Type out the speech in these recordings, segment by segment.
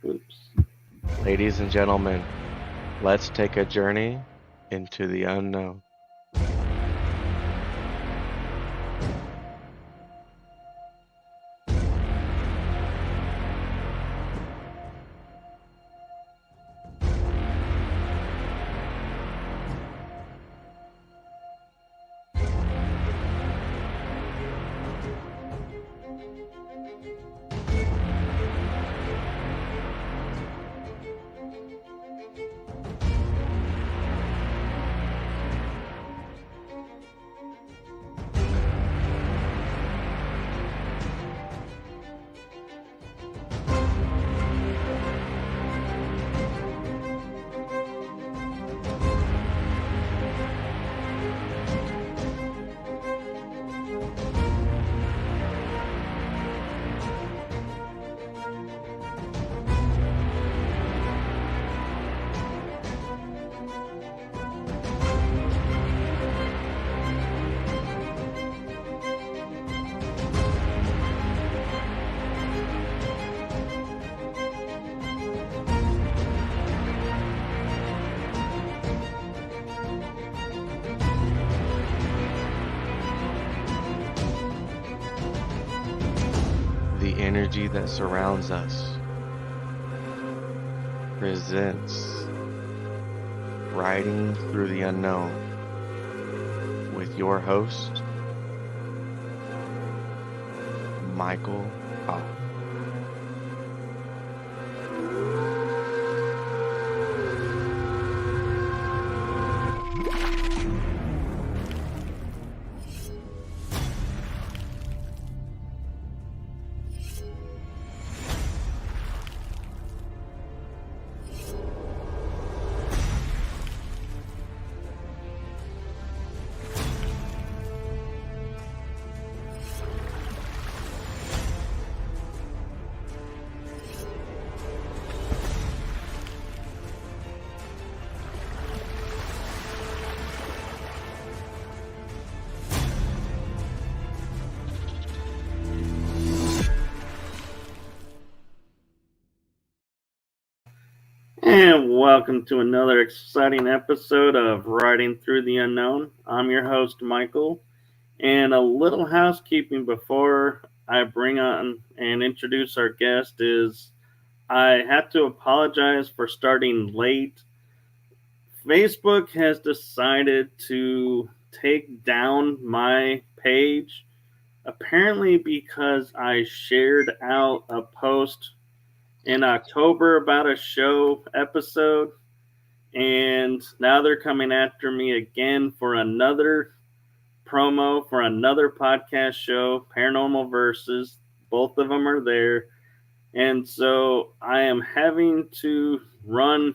Oops. Ladies and gentlemen, let's take a journey into the unknown. The energy that surrounds us presents Riding Through the Unknown with your host, Michael Kopf. And welcome to another exciting episode of Riding Through the Unknown. I'm your host, Michael. And a little housekeeping before I bring on and introduce our guest is I have to apologize for starting late. Facebook has decided to take down my page, apparently because I shared out a post in October about a show episode, and now they're coming after me again for another promo for another podcast show, Paranormal Versus. Both of them are there. And so I am having to run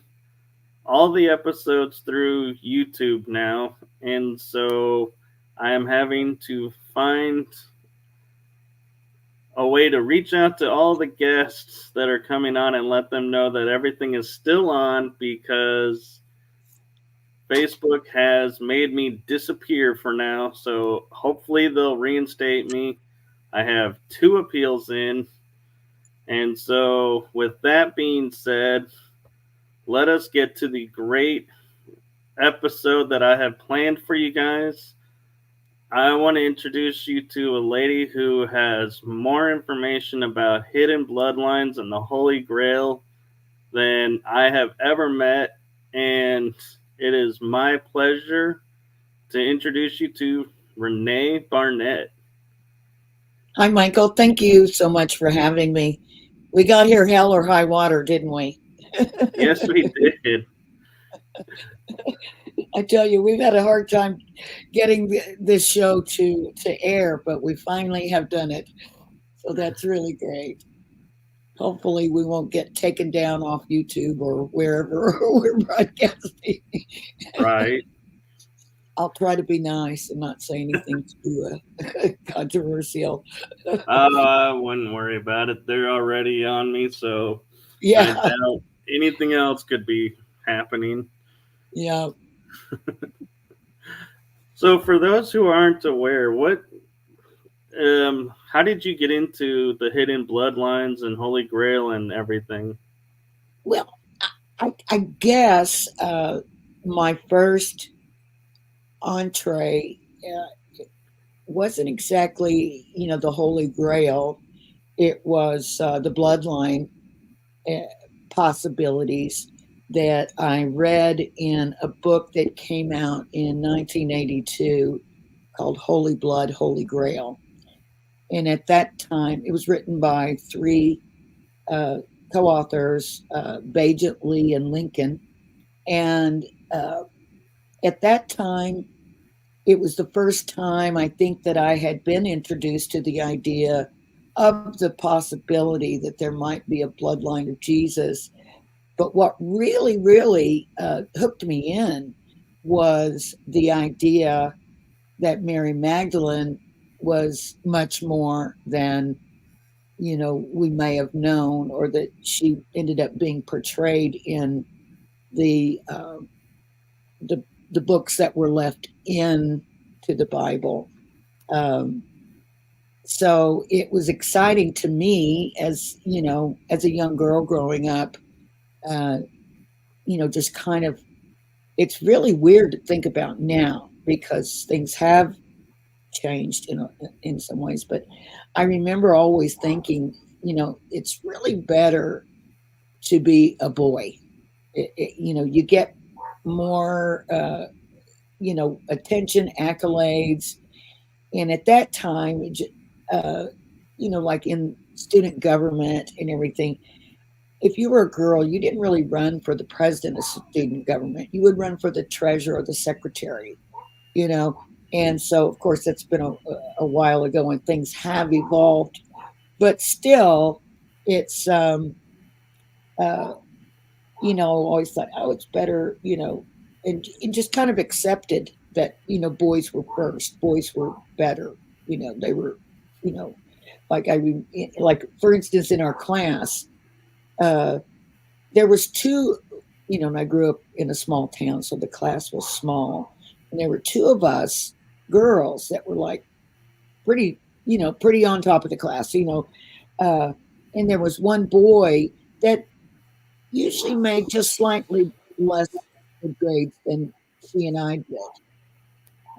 all the episodes through YouTube now. And so I am having to find a way to reach out to all the guests that are coming on and let them know that everything is still on because Facebook has made me disappear for now. So hopefully they'll reinstate me. I have 2 appeals in. And so, with that being said, let us get to the great episode that I have planned for you guys. I want to introduce you to a lady who has more information about Hidden Bloodlines and the Holy Grail than I have ever met. And it is my pleasure to introduce you to Rene Barnett. Hi, Michael. Thank you so much for having me. We got here hell or high water, didn't we? Yes, we did. I tell you, we've had a hard time getting this show to air, but we finally have done it. So that's really great. Hopefully, we won't get taken down off YouTube or wherever we're broadcasting. Right. I'll try to be nice and not say anything too controversial. I wouldn't worry about it. They're already on me, so I Yeah, doubt anything else could be happening. yeah. So, for those who aren't aware, how did you get into the Hidden Bloodlines and Holy Grail and everything? Well, I guess my first entree wasn't exactly, the Holy Grail. It was the bloodline uh, possibilities that I read in a book that came out in 1982 called Holy Blood, Holy Grail. And at that time, it was written by three uh, co authors, Bajent, Lee, and Lincoln. And uh, at that time, it was the first time I think that I had been introduced to the idea of the possibility that there might be a bloodline of Jesus. But what really, really hooked me in was the idea that Mary Magdalene was much more than we may have known, or that she ended up being portrayed in the uh, the, the books that were left in to the Bible. Um, so it was exciting to me as a young girl growing up. Uh, just kind of, it's really weird to think about now because things have changed in some ways. But I remember always thinking, it's really better to be a boy. You get more, attention, accolades. And at that time, like in student government and everything, if you were a girl, you didn't really run for the president of student government. You would run for the treasurer or the secretary, you know. And so, of course, that's been a while ago and things have evolved. But still, it's, always thought, oh, it's better, and just kind of accepted that, boys were first, boys were better, they were, you know, like for instance, in our class, uh, there was two, and I grew up in a small town, so the class was small, and there were two of us girls that were like pretty, pretty on top of the class, uh, and there was one boy that usually made just slightly less good grades than she and I did,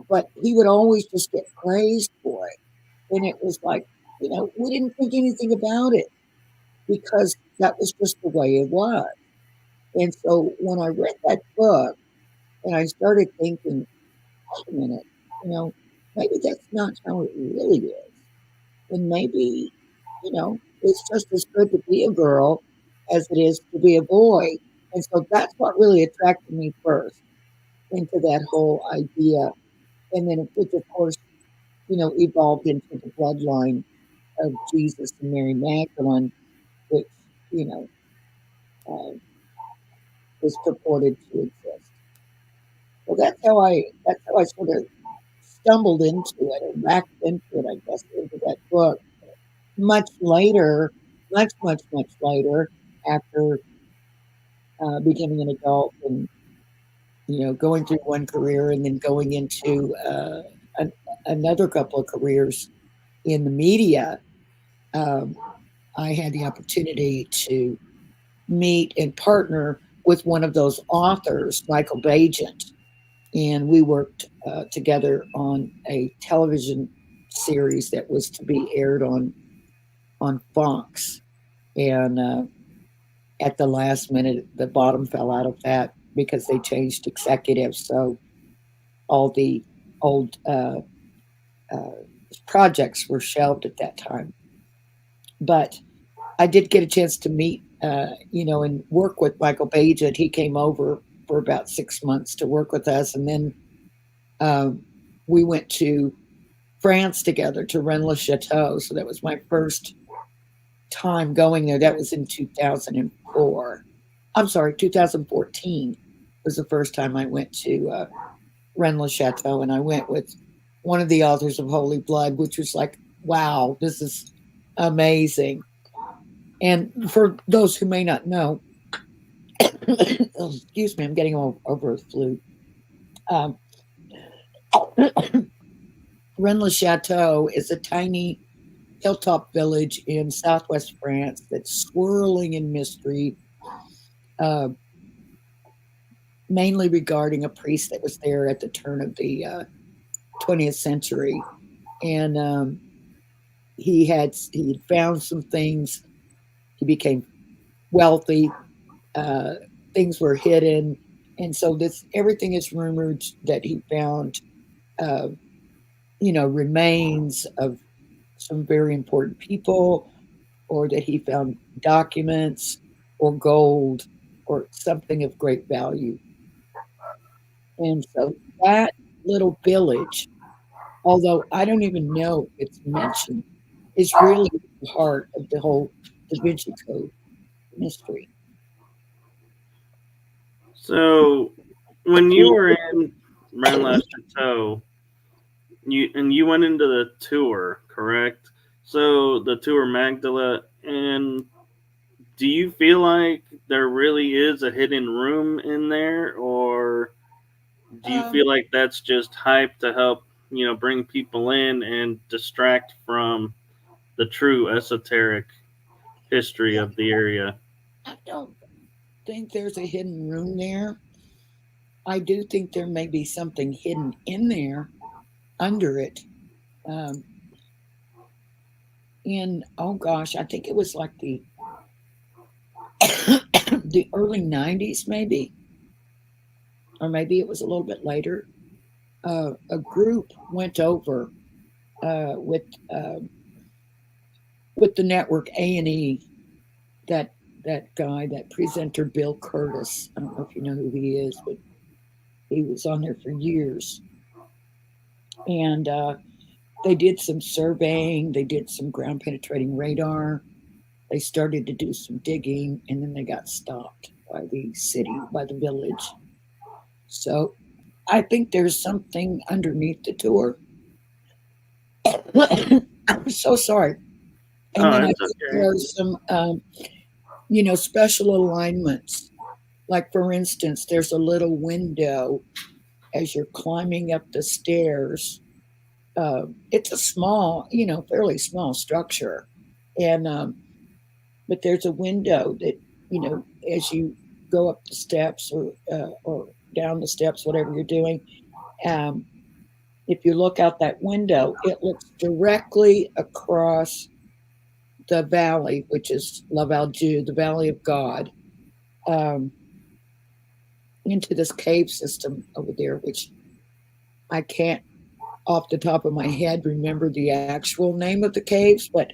but he would always just get praised for it, and it was like, we didn't think anything about it because that was just the way it was. And so when I read that book and I started thinking, wait a minute, maybe that's not how it really is. And maybe, it's just as good to be a girl as it is to be a boy. And so that's what really attracted me first into that whole idea. And then, which of course, evolved into the bloodline of Jesus and Mary Magdalene, which, you know, uh, was purported to exist. So that's how I sort of stumbled into it or backed into it, I guess, into that book. Much later, much later, after becoming an adult and going through one career and then going into another couple of careers in the media, um, I had the opportunity to meet and partner with one of those authors, Michael Bajent, and we worked together on a television series that was to be aired on Fox. And at the last minute, the bottom fell out of that because they changed executives. So all the old uh, projects were shelved at that time. But I did get a chance to meet, and work with Michael Bajent. He came over for about 6 months to work with us. And then we went to France together to Rennes Chateau. So that was my first time going there. That was in 2004. I'm sorry, 2014 was the first time I went to Rennes Chateau. And I went with one of the authors of Holy Blood, which was like, wow, this is amazing. And for those who may not know, excuse me, I'm getting over a flu. Um, Rennes Chateau is a tiny hilltop village in southwest France that's swirling in mystery. uh, mainly regarding a priest that was there at the turn of the 20th century. And he had found some things. He became wealthy. Things were hidden, and so everything is rumored that he found, remains of some very important people, or that he found documents or gold or something of great value. And so that little village, although I don't even know if it's mentioned, is really the heart of the whole Da Vinci Code mystery. So, when you were in Rennes Chateau, you went into the tour, correct? So the tour Magdala, and do you feel like there really is a hidden room in there, or do you feel like that's just hype to help bring people in and distract from the true esoteric history of the area? I don't think there's a hidden room there. I do think there may be something hidden in there under it. Um, oh gosh, I think it was like the the early 90s, maybe, or maybe it was a little bit later. A group went over uh, with uh, with the network A&E. That guy, that presenter, Bill Curtis. I don't know if you know who he is, but he was on there for years. And they did some surveying. They did some ground penetrating radar. They started to do some digging, and then they got stopped by the city, by the village. So I think there's something underneath the tour. I'm so sorry. And then I think there are some, special alignments. Like, for instance, there's a little window as you're climbing up the stairs. It's a small, fairly small structure. But there's a window that, as you go up the steps or down the steps, whatever you're doing, if you look out that window, it looks directly across the valley, which is La Valdieu, the Valley of God, into this cave system over there, which I can't, off the top of my head, remember the actual name of the caves, but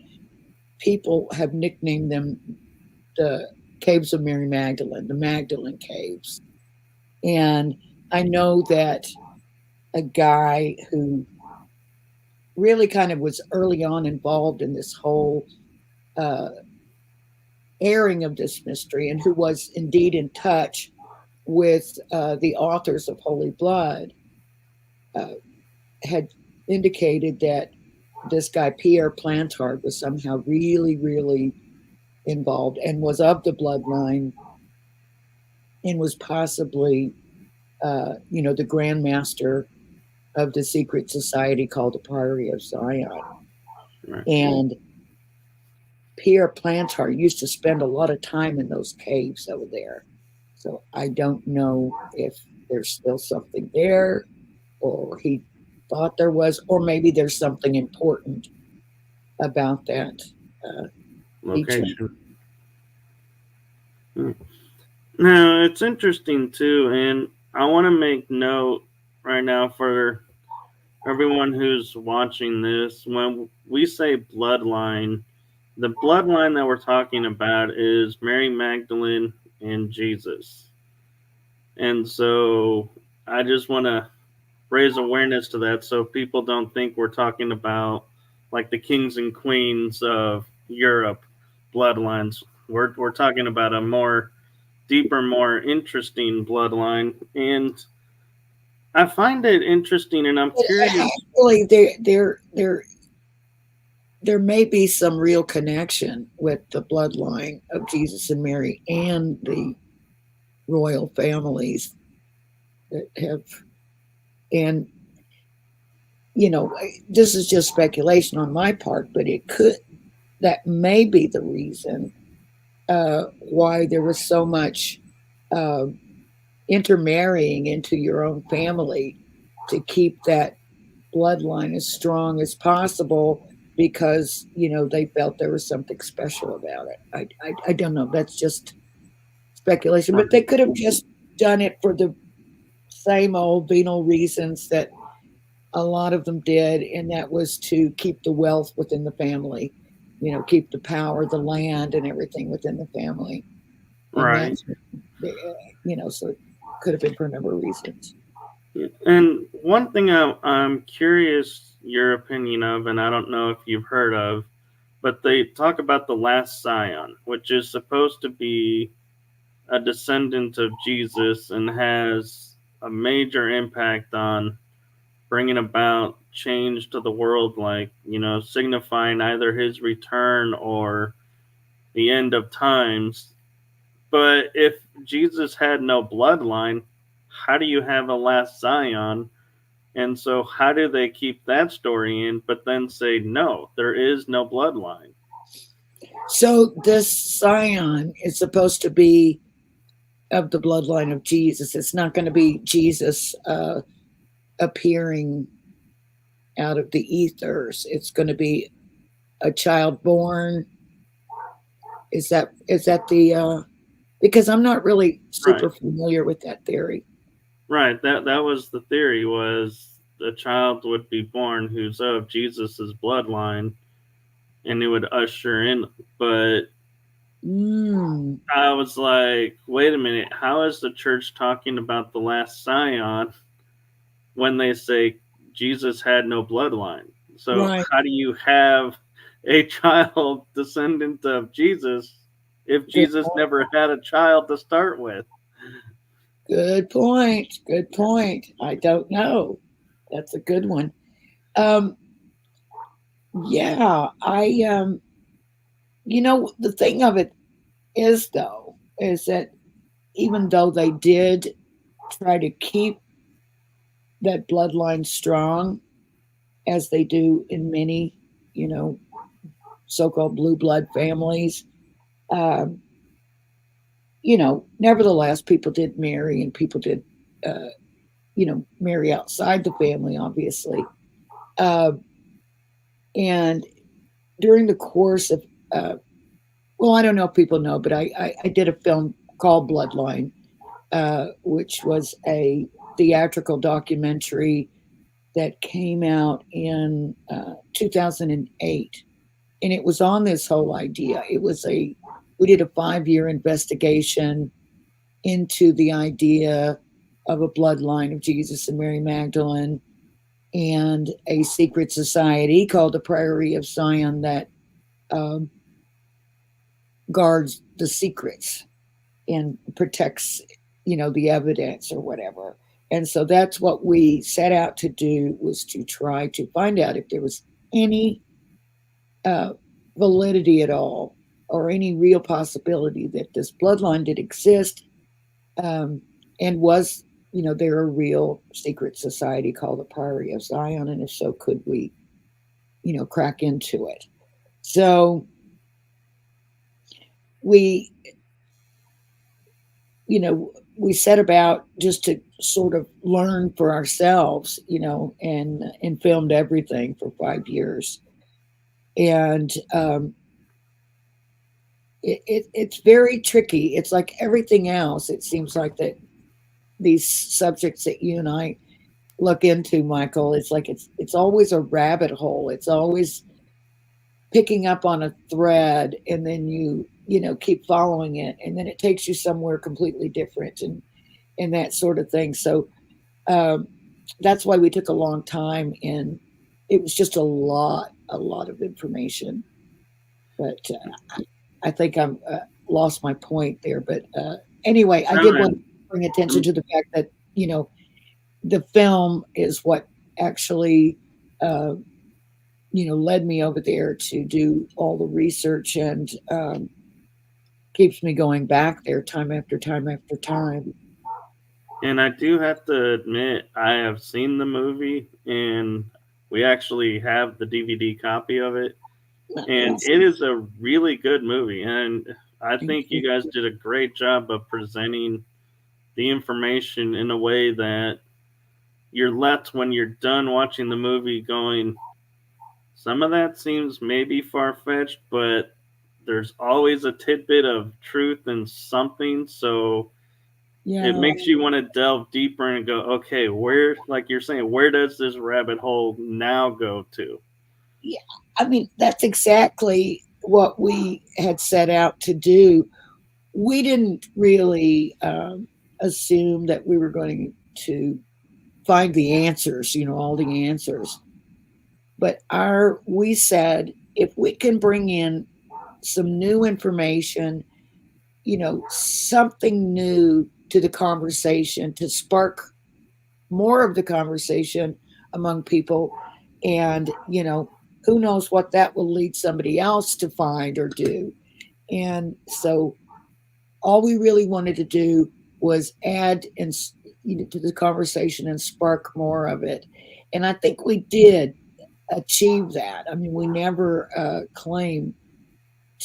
people have nicknamed them the Caves of Mary Magdalene, the Magdalene Caves. And I know that a guy who really kind of was early on involved in this whole airing of this mystery, and who was indeed in touch with the authors of Holy Blood, had indicated that this guy Pierre Plantard was somehow really, really involved and was of the bloodline, and was possibly, the Grand Master of the secret society called the Priory of Zion. Right. And Pierre Plantard used to spend a lot of time in those caves over there. So I don't know if there's still something there, or he thought there was, or maybe there's something important about that location. Now, it's interesting too, and I want to make note right now for everyone who's watching this. When we say bloodline, the bloodline that we're talking about is Mary Magdalene and Jesus. And so I just want to raise awareness to that so people don't think we're talking about like the kings and queens of Europe bloodlines. We're talking about a more deeper, more interesting bloodline. And I find it interesting, and I'm curious. Actually, there may be some real connection with the bloodline of Jesus and Mary and the royal families that have, and this is just speculation on my part, but that may be the reason why there was so much intermarrying into your own family to keep that bloodline as strong as possible because they felt there was something special about it. I don't know. That's just speculation, but they could have just done it for the same old venal reasons that a lot of them did, and that was to keep the wealth within the family, keep the power, the land, and everything within the family. And Right. that's, so it could have been for a number of reasons. And one thing I'm curious your opinion of, and I don't know if you've heard of, but they talk about the last scion, which is supposed to be a descendant of Jesus and has a major impact on bringing about change to the world, like, signifying either his return or the end of times. But if Jesus had no bloodline, how do you have a last scion? And so, how do they keep that story in, but then say, no, there is no bloodline? So, this scion is supposed to be of the bloodline of Jesus. It's not going to be Jesus appearing out of the ethers. It's going to be a child born. Is that the because I'm not really super familiar with that theory. Right. That was the theory, was the child would be born who's of Jesus's bloodline, and it would usher in. But I was like, wait a minute, how is the church talking about the last scion when they say Jesus had no bloodline? So how do you have a child descendant of Jesus if Jesus never had a child to start with? Good point. Good point. I don't know. That's a good one. Yeah, the thing of it is, though, is that even though they did try to keep that bloodline strong, as they do in many, so-called blue blood families, nevertheless, people did marry and people did, marry outside the family, obviously. And during the course of, well, I don't know if people know, but I did a film called Bloodline, which was a theatrical documentary that came out in 2008. And it was on this whole idea. We did a 5-year investigation into the idea of a bloodline of Jesus and Mary Magdalene and a secret society called the Priory of Zion that guards the secrets and protects, the evidence or whatever. And so that's what we set out to do, was to try to find out if there was any validity at all or any real possibility that this bloodline did exist, and was, there a real secret society called the Priory of Zion, and if so, could we, crack into it? So we set about just to sort of learn for ourselves, and filmed everything for 5 years. And it's very tricky. It's like everything else. It seems like that these subjects that you and I look into, Michael, it's like it's always a rabbit hole. It's always picking up on a thread, and then you keep following it, and then it takes you somewhere completely different, and that sort of thing. So that's why we took a long time, and it was just a lot of information. But I think I'm lost my point there. But anyway, I did want to bring attention to the fact that the film is what actually led me over there to do all the research, and keeps me going back there time after time after time. And I do have to admit, I have seen the movie, and we actually have the DVD copy of it. And it is a really good movie. And I think you guys did a great job of presenting the information in a way that you're left when you're done watching the movie going, some of that seems maybe far fetched, but there's always a tidbit of truth in something. So it Yeah. makes you want to delve deeper and go, okay, where, like you're saying, where does this rabbit hole now go to? Yeah. I mean, that's exactly what we had set out to do. We didn't really assume that we were going to find the answers, all the answers. But we said if we can bring in some new information, something new to the conversation to spark more of the conversation among people, and who knows what that will lead somebody else to find or do. And so all we really wanted to do was add to the conversation and spark more of it. And I think we did achieve that. I mean, we never claim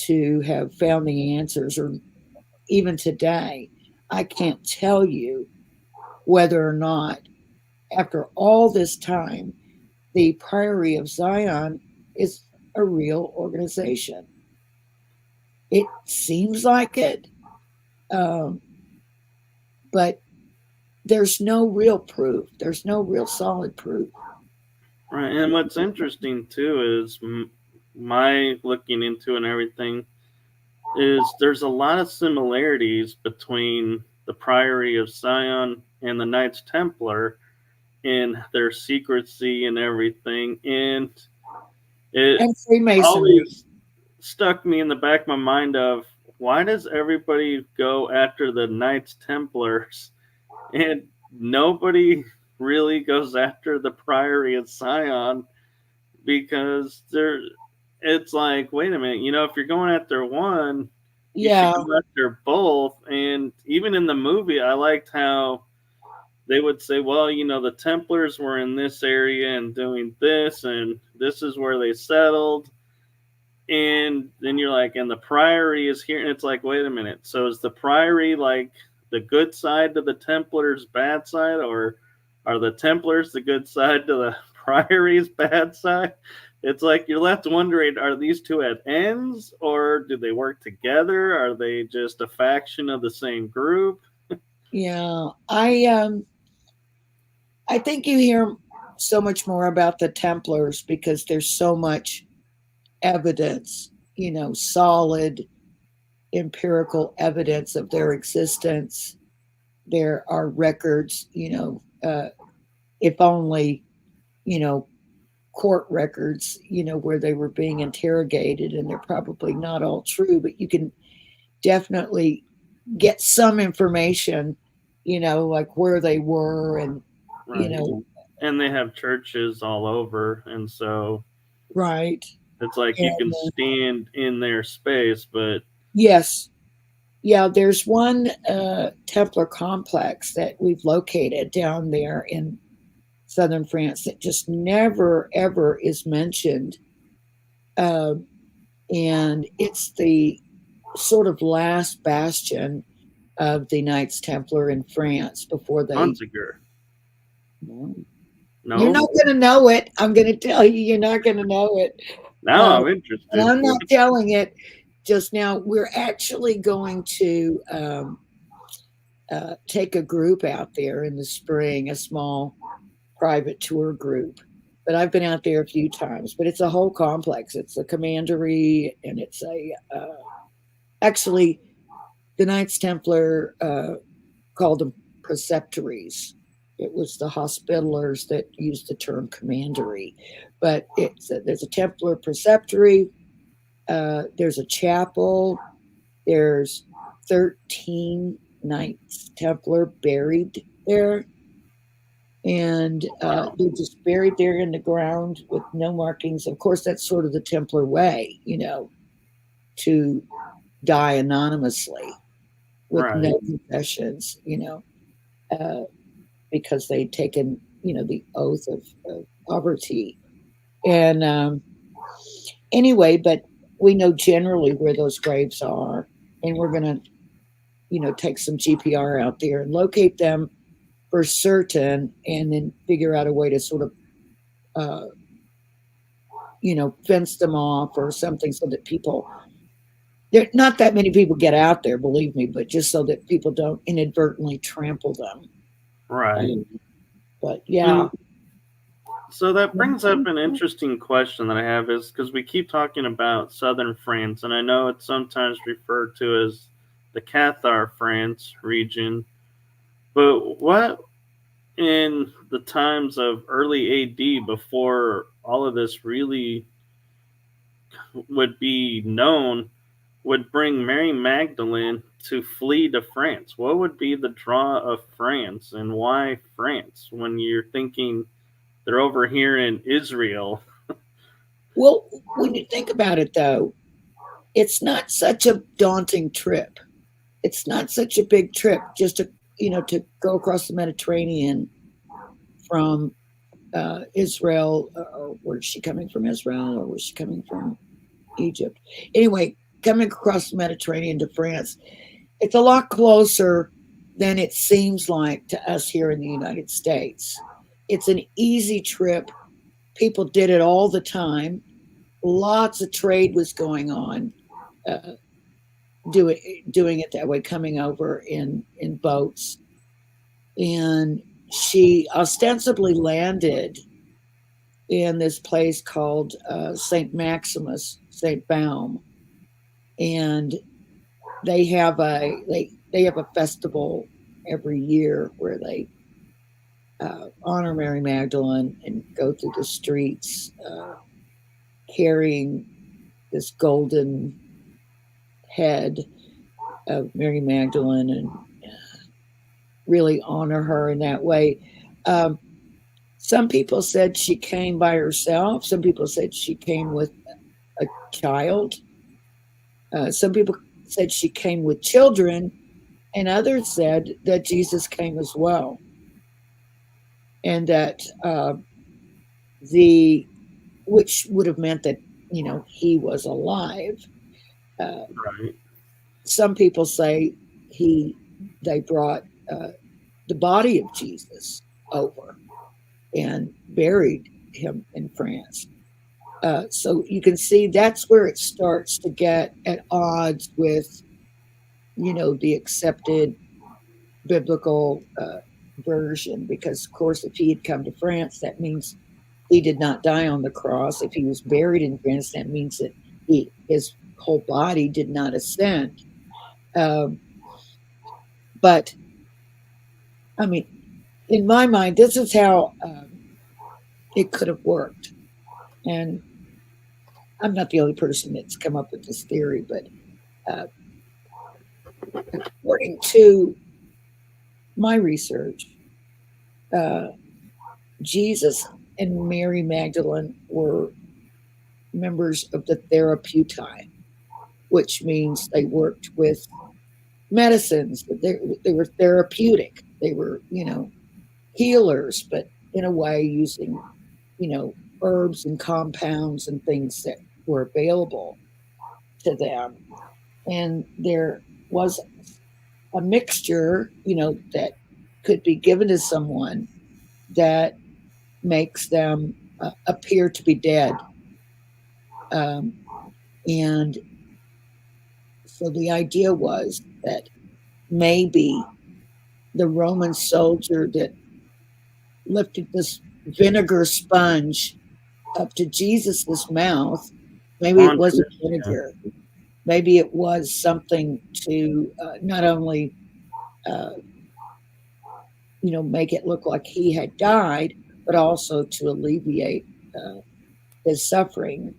to have found the answers, or even today, I can't tell you whether or not, after all this time, the Priory of Zion is a real organization. It seems like it, but there's no real proof. There's no real solid proof. Right. And what's interesting too is my looking into and everything is there's a lot of similarities between the Priory of Zion and the Knights Templar in their secrecy and everything. And it And Freemasonry. always stuck me in the back of my mind of, why does everybody go after the Knights Templars and nobody really goes after the Priory of Zion? Because it's like, wait a minute, if you're going after one, you should Yeah. go after both. And even in the movie, I liked how they would say, well, the Templars were in this area and doing this, and this is where they settled. And then you're like, and the Priory is here. And it's like, wait a minute. So is the Priory like the good side to the Templars' bad side, or are the Templars the good side to the Priory's bad side? It's like you're left wondering, are these two at ends, or do they work together? Are they just a faction of the same group? Yeah. I think you hear so much more about the Templars because there's so much evidence, solid empirical evidence of their existence. There are records, if only, court records, where they were being interrogated, and they're probably not all true, but you can definitely get some information, like where they were, and, Right. And they have churches all over. And so right. it's like you can stand in their space, but. Yes. Yeah, there's one Templar complex that we've located down there in southern France that just never, ever is mentioned. And it's the sort of last bastion of the Knights Templar in France before they. Hunziker. No. No? You're not going to know it. I'm going to tell you, you're not going to know it. Now I'm interested. And I'm not telling it just now. We're actually going to take a group out there in the spring, a small private tour group. But I've been out there a few times. But it's a whole complex. It's a commandery, and it's actually the Knights Templar called them preceptories. It was the Hospitallers that used the term commandery. But there's a Templar preceptory. There's a chapel. There's 13 Knights Templar buried there. And they're just buried there in the ground with no markings. Of course, that's sort of the Templar way, to die anonymously with no confessions, because they'd taken, the oath of poverty. And anyway, but we know generally where those graves are, and we're going to take some GPR out there and locate them for certain, and then figure out a way to sort of, fence them off or something so that people, not that many people get out there, believe me, but just so that people don't inadvertently trample them. Right. But yeah. So that brings up an interesting question that I have, is because we keep talking about southern France, and I know it's sometimes referred to as the Cathar France region, but what in the times of early AD, before all of this really would be known, would bring Mary Magdalene to flee to France? What would be the draw of France, and why France when you're thinking they're over here in Israel? Well, when you think about it, though, it's not such a daunting trip. It's not such a big trip just to go across the Mediterranean from Israel. Or where's she coming from? Israel, or was she coming from Egypt? Anyway, coming across the Mediterranean to France, it's a lot closer than it seems like to us here in the United States. It's an easy trip. People did it all the time. Lots of trade was going on, doing it that way, coming over in boats. And she ostensibly landed in this place called St. Maximus, St. Baum, and they have a festival every year where they honor Mary Magdalene and go through the streets carrying this golden head of Mary Magdalene, and really honor her in that way. Some people said she came by herself. Some people said she came with a child. Some people said she came with children, and others said that Jesus came as well, and that which would have meant that he was alive. Right. Some people say they brought the body of Jesus over and buried him in France. So you can see that's where it starts to get at odds with, the accepted biblical version. Because, of course, if he had come to France, that means he did not die on the cross. If he was buried in France, that means that his whole body did not ascend. But, I mean, in my mind, this is how it could have worked. And I'm not the only person that's come up with this theory, but according to my research, Jesus and Mary Magdalene were members of the Therapeutae, which means they worked with medicines. They were therapeutic. They were, healers, but in a way using, herbs and compounds and things that were available to them. And there was a mixture, that could be given to someone that makes them appear to be dead. And so the idea was that maybe the Roman soldier that lifted this vinegar sponge up to Jesus's mouth, maybe it wasn't vinegar. Maybe it was something to not only, make it look like he had died, but also to alleviate his suffering.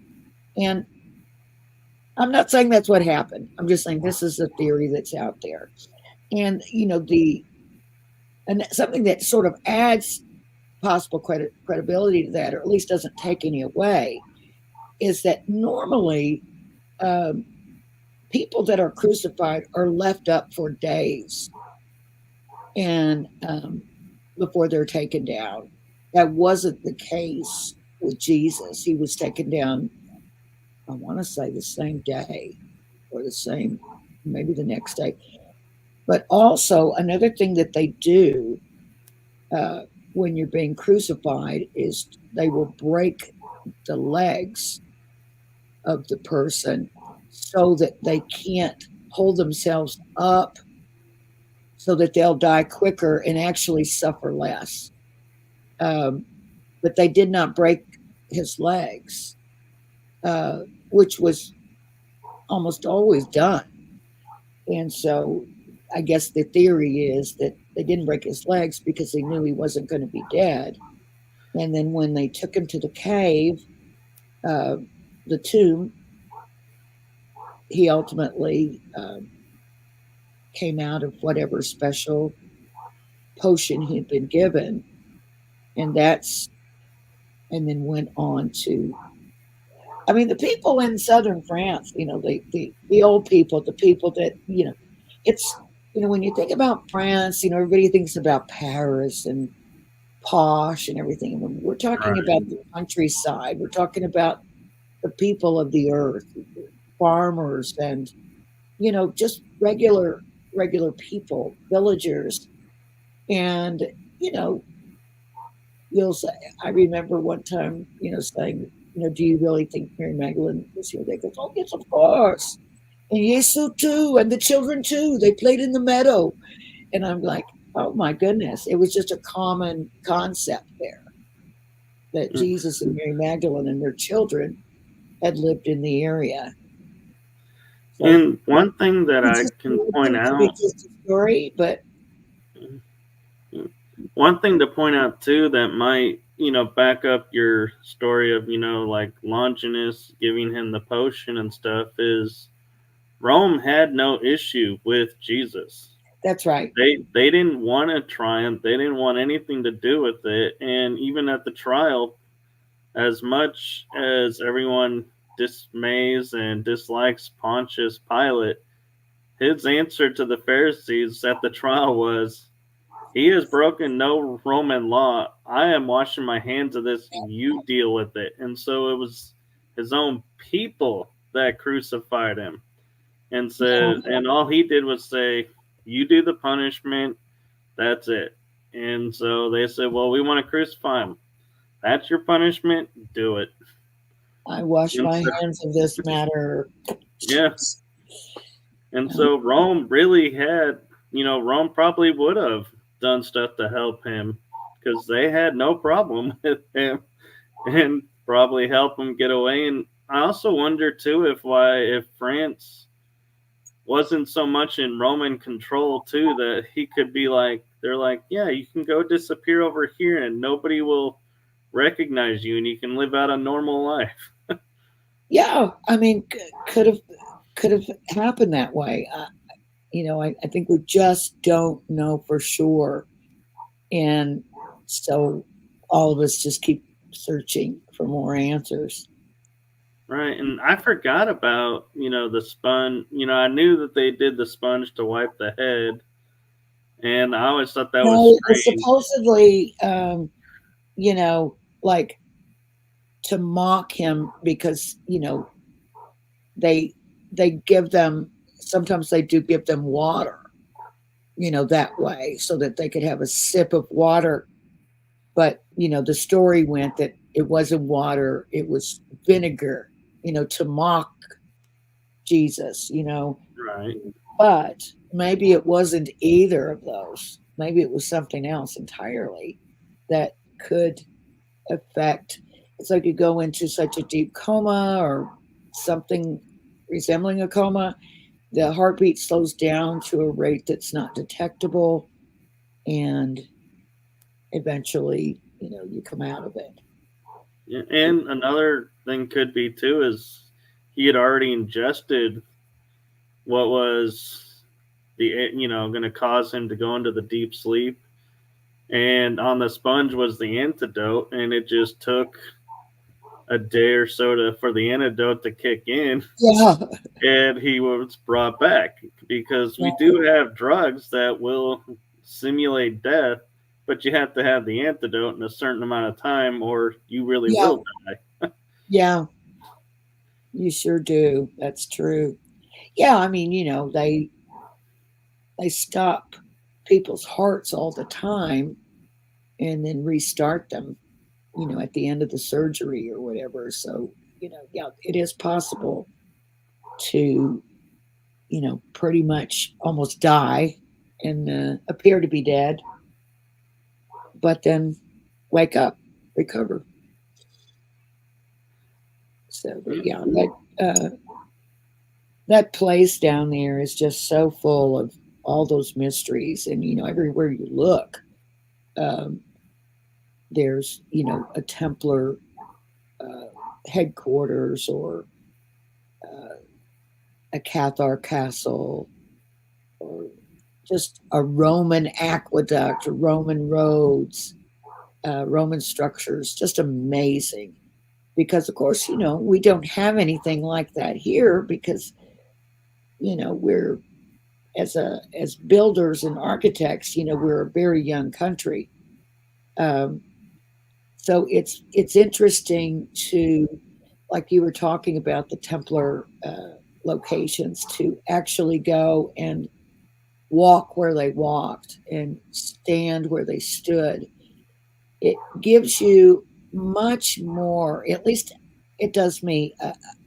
And I'm not saying that's what happened. I'm just saying this is a theory that's out there. And, and something that sort of adds possible credibility to that, or at least doesn't take any away, is that normally people that are crucified are left up for days and before they're taken down. That wasn't the case with Jesus. He was taken down, I want to say the same day, or maybe the next day. But also, another thing that they do uh, when you're being crucified is they will break the legs of the person so that they can't hold themselves up, so that they'll die quicker and actually suffer less. Um, but they did not break his legs, uh, which was almost always done. And so I guess the theory is that they didn't break his legs because they knew he wasn't going to be dead. And then when they took him to the cave, uh, the tomb, he ultimately came out of whatever special potion he'd been given. And and then went on to, I mean, the people in southern France, the old people, the people that, it's, when you think about France, everybody thinks about Paris and posh and everything. And we're talking about Right. the countryside. We're talking about the people of the earth, farmers, and just regular people, villagers. And you know, you'll say, I remember one time, saying, do you really think Mary Magdalene was here? They go, oh yes, of course. And Jesus too, and the children too. They played in the meadow. And I'm like, oh my goodness. It was just a common concept there that Jesus and Mary Magdalene and their children had lived in the area. So And one thing that it I just can point seems to be out, just a story, but one thing to point out too that might, back up your story of, like Longinus giving him the potion and stuff is Rome had no issue with Jesus. that's right. They didn't want to triumph. They didn't want anything to do with it. And even at the trial, as much as everyone dismays and dislikes Pontius Pilate, his answer to the Pharisees at the trial was, "He has broken no Roman law. I am washing my hands of this. You deal with it." And so it was his own people that crucified him and Yeah, said, and all he did was say, "You do the punishment. That's it." And so they said, "Well, we want to crucify him. That's your punishment. Do it." I wash And my so, hands of this matter. yeah. And so Rome really had, Rome probably would have done stuff to help him because they had no problem with him and probably help him get away. And I also wonder too if France wasn't so much in Roman control too that he could be like, they're like, yeah, you can go disappear over here and nobody will recognize you and you can live out a normal life. Yeah, I mean, could have happened that way. I think we just don't know for sure, and so all of us just keep searching for more answers. Right, and I forgot about, the sponge. I knew that they did the sponge to wipe the head, and I always thought that was No, it was strange. supposedly, you know, like to mock him because they they give them, sometimes they do give them water, that way so that they could have a sip of water. But the story went that it wasn't water, it was vinegar, to mock Jesus. Right. But maybe it wasn't either of those. Maybe it was something else entirely that could affect. It's like you go into such a deep coma or something resembling a coma, the heartbeat slows down to a rate that's not detectable, and eventually, you come out of it. Yeah, and another thing could be too is he had already ingested what was going to cause him to go into the deep sleep, and on the sponge was the antidote, and it just took a day or so for the antidote to kick in, Yeah, and he was brought back because we right. do have drugs that will simulate death, but you have to have the antidote in a certain amount of time, or you really Yeah, will die. yeah, you sure do. That's true. Yeah, I mean, they stop people's hearts all the time and then restart them, at the end of the surgery or whatever. So, yeah, it is possible to, pretty much almost die and appear to be dead, but then wake up, recover. So, but yeah, that place down there is just so full of all those mysteries, and everywhere you look, um, there's a Templar headquarters or a Cathar castle or just a Roman aqueduct or Roman roads, Roman structures, just amazing. Because of course, we don't have anything like that here because we're as builders and architects, we're a very young country. Um, so it's interesting to, like you were talking about the Templar locations, to actually go and walk where they walked and stand where they stood. It gives you much more, at least it does me,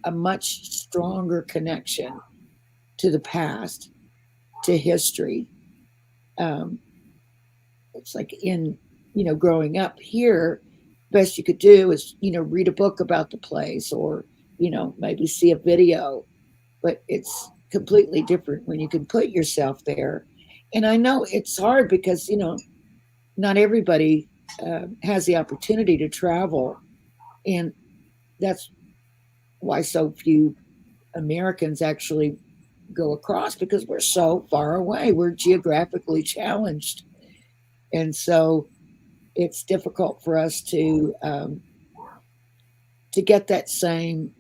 a much stronger connection to the past, to history. Um, it's like growing up here, best you could do is, read a book about the place or, maybe see a video, but it's completely different when you can put yourself there. And I know it's hard because, not everybody has the opportunity to travel. And that's why so few Americans actually go across, because we're so far away. We're geographically challenged. And so it's difficult for us to get that same,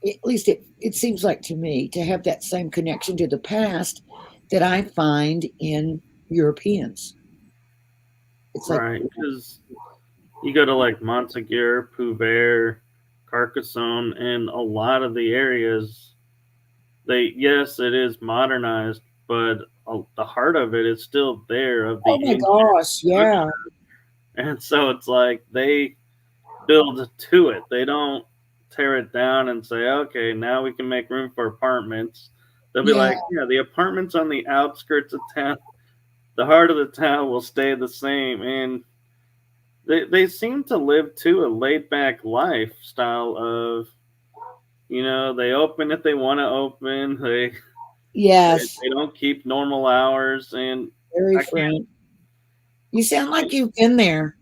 at least it seems like to me, to have that same connection to the past that I find in Europeans. It's right, because you go to like Montague, Puvert, Carcassonne, and a lot of the areas, yes, it is modernized, but the heart of it is still there of the oh my ancient gosh, yeah. structure. And so it's like they build to it. They don't tear it down and say, okay, now we can make room for apartments. They'll be Yeah, like, yeah, the apartments on the outskirts of town, the heart of the town will stay the same. And they seem to live too a laid back lifestyle of, they open if they want to open. yes, They don't keep normal hours. And very I can't, frank. You sound like you've been there.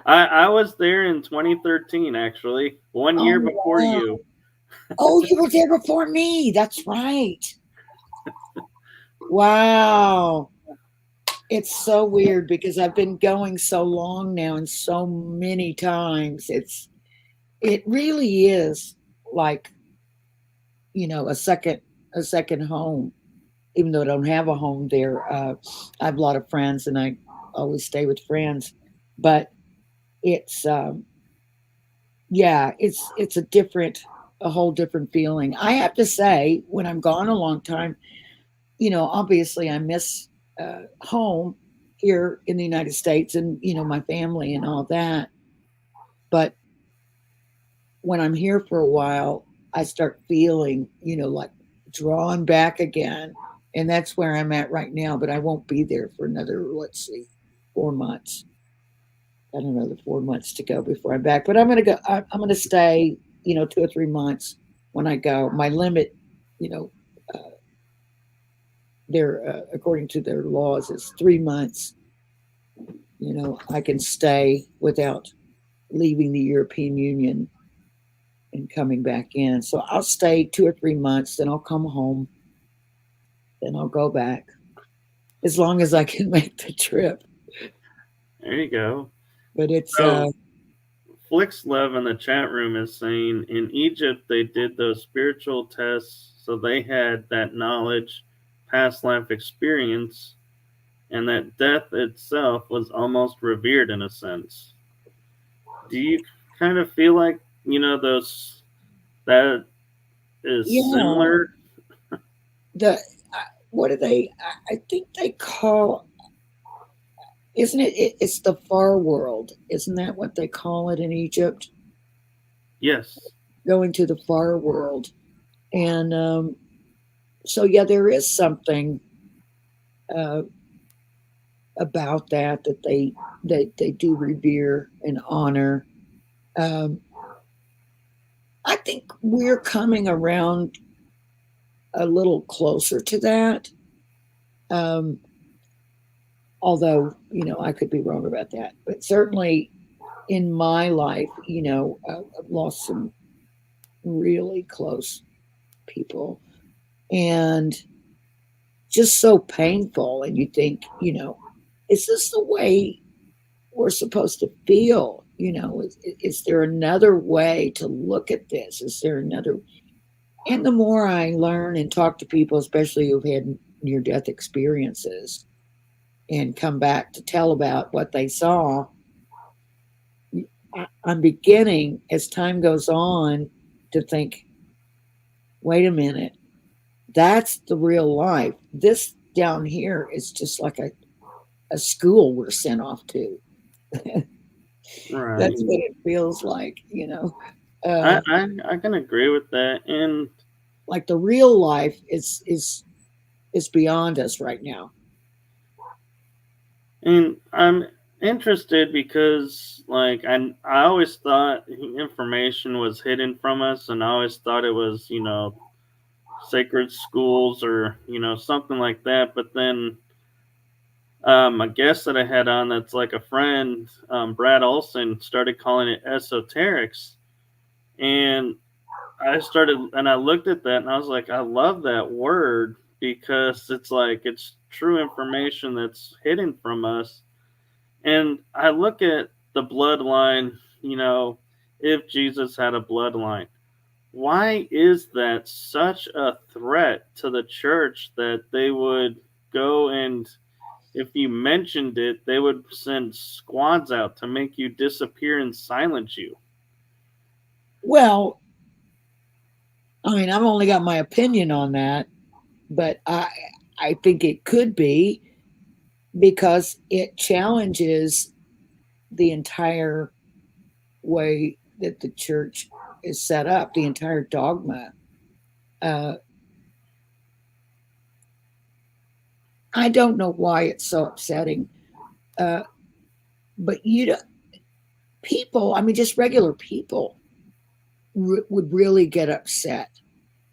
I was there in 2013, actually, 1 year Oh, before wow. you. Oh, you were there before me. That's right. Wow. It's so weird because I've been going so long now and so many times. It really is like, a second home, even though I don't have a home there. I have a lot of friends and I always stay with friends, but it's yeah, it's a whole different feeling. I have to say, when I'm gone a long time, obviously I miss home here in the United States and, my family and all that. But when I'm here for a while, I start feeling, like drawn back again. And that's where I'm at right now. But I won't be there for another, let's see, 4 months. I don't know, the 4 months to go before I'm back. But I'm going to go, I'm going to stay, 2 or 3 months when I go. My limit, you know, uh, according to their laws, is 3 months. I can stay without leaving the European Union and coming back in. So I'll stay 2 or 3 months, then I'll come home, then I'll go back as long as I can make the trip. There you go. But it's So Flix Love in the chat room is saying in Egypt they did those spiritual tests, so they had that knowledge, past life experience, and that death itself was almost revered in a sense. Do you kind of feel like those that is yeah, similar? the what do they? I think they call. Isn't it? It's the far world. Isn't that what they call it in Egypt? Yes. Going to the far world, and so yeah, there is something uh, about that they do revere and honor. Um, I think we're coming around a little closer to that. Um, Although, I could be wrong about that. But certainly in my life, I've lost some really close people and just so painful. And you think, is this the way we're supposed to feel? Is there another way to look at this? Is there another? And the more I learn and talk to people, especially who've had near death experiences, and come back to tell about what they saw, I'm beginning, as time goes on, to think, wait a minute, that's the real life. This down here is just like a school we're sent off to. Right. That's what it feels like. I can agree with that. And Like the real life is beyond us right now. I'm interested because I always thought information was hidden from us, and I always thought it was sacred schools or something like that. But then a guest that I had on that's like a friend, Brad Olson, started calling it esoterics, and I looked at that and I was like, I love that word because it's like it's true information that's hidden from us. And I look at the bloodline, if Jesus had a bloodline, why is that such a threat to the church that they would go and if you mentioned it, they would send squads out to make you disappear and silence you? Well, I've only got my opinion on that, but I think it could be because it challenges the entire way that the church is set up, the entire dogma. Uh, I don't know why it's so upsetting, uh, but people, just regular people, would really get upset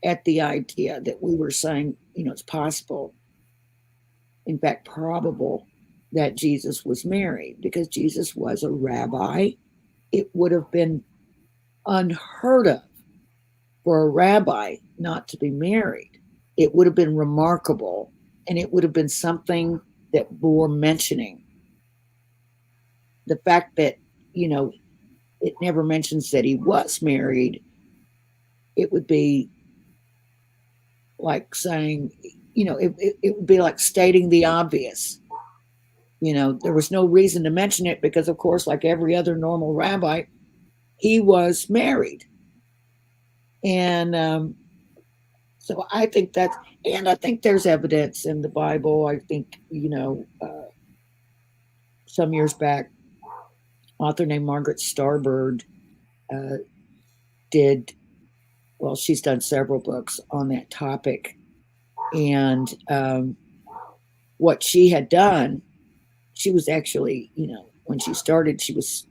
at the idea that we were saying, it's possible, in fact, probable, that Jesus was married because Jesus was a rabbi. It would have been unheard of for a rabbi not to be married. It would have been remarkable and it would have been something that bore mentioning. The fact that, it never mentions that he was married, it would be like saying, it would be like stating the obvious. There was no reason to mention it because, of course, like every other normal rabbi, he was married. And so I think and I think there's evidence in the Bible. I think, some years back, author named Margaret Starbird uh, did, well, she's done several books on that topic. And what she had done, she was actually, when she started, she was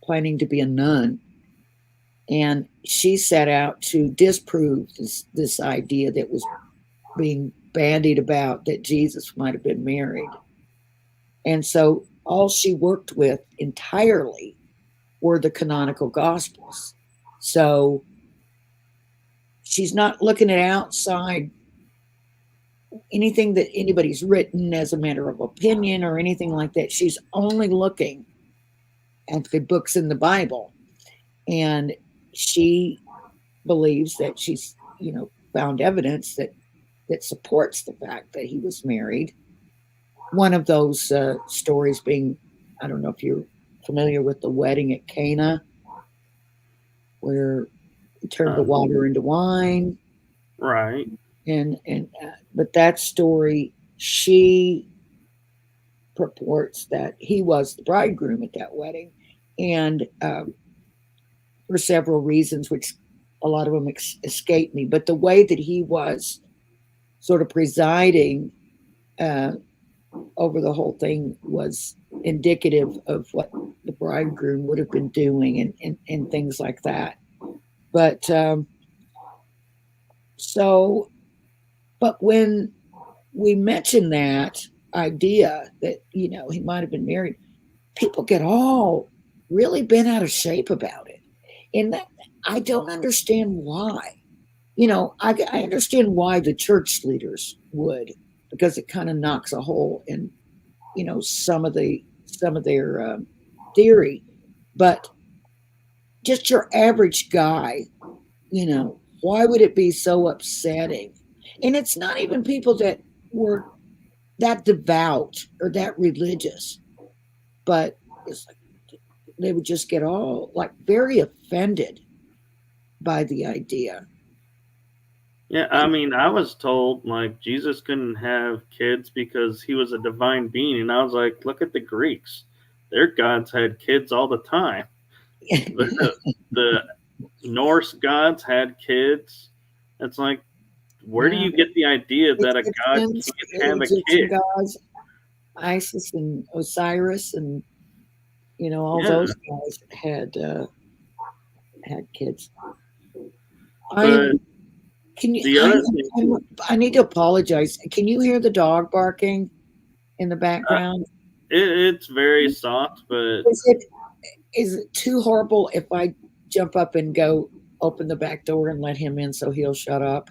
planning to be a nun. And she set out to disprove this idea that was being bandied about that Jesus might have been married. And so all she worked with entirely were the canonical gospels. So she's not looking at outside anything that anybody's written as a matter of opinion or anything like that. She's only looking at the books in the Bible. And she believes that she's, found evidence that supports the fact that he was married. One of those stories being, I don't know if you're familiar with the wedding at Cana, where he turned the water into wine. Right. And But that story, she purports that he was the bridegroom at that wedding, and for several reasons, which a lot of them escape me. But the way that he was sort of presiding over the whole thing was indicative of what the bridegroom would have been doing, and things like that. But but when we mention that idea that, you know, he might have been married, people get all really bent out of shape about it. And that, I don't understand why. You know, I understand why the church leaders would, because it kind of knocks a hole in, you know, some of their theory. But just your average guy, you know, why would it be so upsetting? And it's not even people that were that devout or that religious, but it's like they would just get all like very offended by the idea. Yeah, I mean, I was told like Jesus couldn't have kids because he was a divine being, and I was like, look at the Greeks; their gods had kids all the time. The Norse gods had kids. It's like, where do Yeah, you get the idea that a god Egyptians, can't have a Egyptian kid? gods, Isis and Osiris, and you know all Yeah, those guys had kids. I but can you. the other thing, I need to apologize. Can you hear the dog barking in the uh, background? it's very soft, but Is it too horrible if I jump up and go open the back door and let him in so he'll shut up?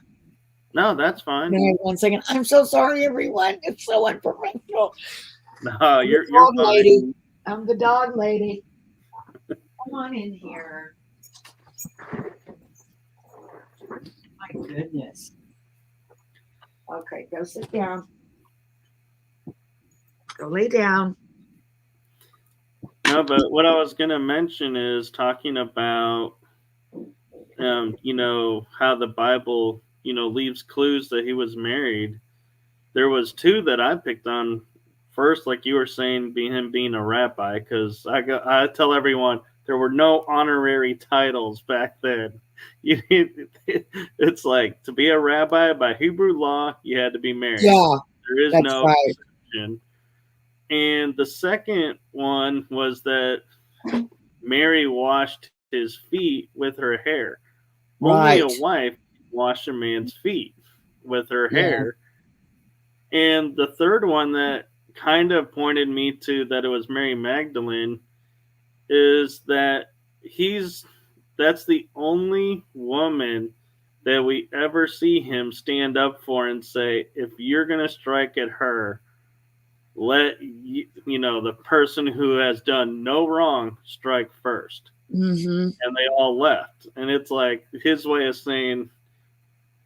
no, that's fine. Hang on 1 second. I'm so sorry, everyone. It's so unprofessional. No, I'm the you're dog fine. lady. I'm the dog lady. Come on in here. My goodness. Okay, go sit down. Go lay down. No, but what I was gonna mention is talking about, you know, how the Bible, you know, leaves clues that he was married. There was two that I picked on. First, like you were saying, him being a rabbi, because I tell everyone there were no honorary titles back then. You, it's like to be a rabbi by Hebrew law, you had to be married. Yeah, There is that's no right. exception. And the second one was that Mary washed his feet with her hair. Only a Right. wife washed a man's feet with her Yeah. hair. And the third one that kind of pointed me to that it was Mary Magdalene is that he's that's the only woman that we ever see him stand up for and say, if you're going to strike at her, let you know the person who has done no wrong strike first. Mm-hmm. And they all left. And it's like his way of saying,